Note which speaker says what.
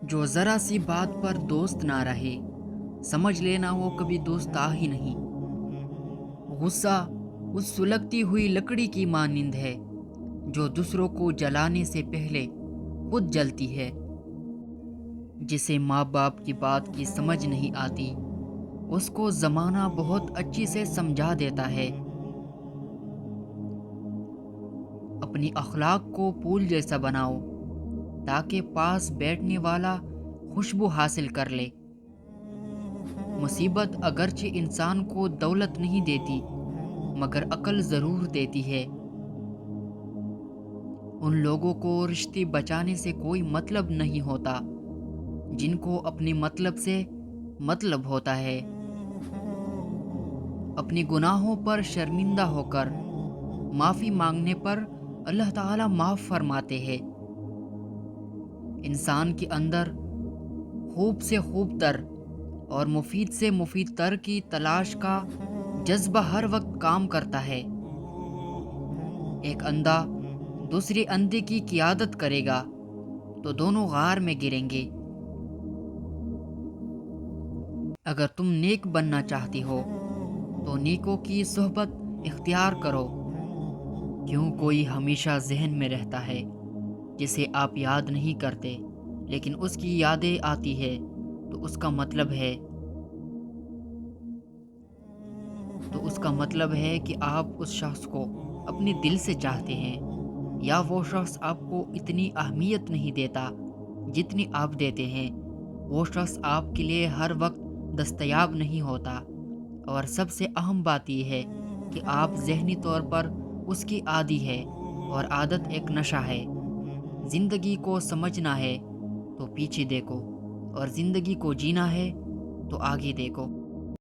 Speaker 1: जो ज़रा सी बात पर दोस्त ना रहे, समझ लेना वो कभी दोस्त था ही नहीं। गुस्सा उस सुलगती हुई लकड़ी की मानिंद है जो दूसरों को जलाने से पहले खुद जलती है। जिसे माँ बाप की बात की समझ नहीं आती, उसको ज़माना बहुत अच्छी से समझा देता है। अपनी अखलाक को फूल जैसा बनाओ ताकि पास बैठने वाला खुशबू हासिल कर ले। मुसीबत अगरचे इंसान को दौलत नहीं देती, मगर अकल ज़रूर देती है। उन लोगों को रिश्ते बचाने से कोई मतलब नहीं होता जिनको अपने मतलब से मतलब होता है। अपने गुनाहों पर शर्मिंदा होकर माफ़ी मांगने पर अल्लाह ताला माफ़ फरमाते हैं। इंसान के अंदर खूब से खूब तर और मुफीद से मुफीद तर की तलाश का जज्बा हर वक्त काम करता है। एक अंधा दूसरे अंधे की क़ियादत करेगा तो दोनों गार में गिरेंगे। अगर तुम नेक बनना चाहती हो तो नेकों की सोहबत इख्तियार करो। क्यों कोई हमेशा जहन में रहता है जिसे आप याद नहीं करते, लेकिन उसकी यादें आती है तो उसका मतलब है कि आप उस शख्स को अपने दिल से चाहते हैं, या वो शख्स आपको इतनी अहमियत नहीं देता जितनी आप देते हैं। वो शख्स आपके लिए हर वक्त दस्तयाब नहीं होता। और सबसे अहम बात यह है कि आप ज़हनी तौर पर उसकी आदी है, और आदत एक नशा है। ज़िंदगी को समझना है तो पीछे देखो, और ज़िंदगी को जीना है तो आगे देखो।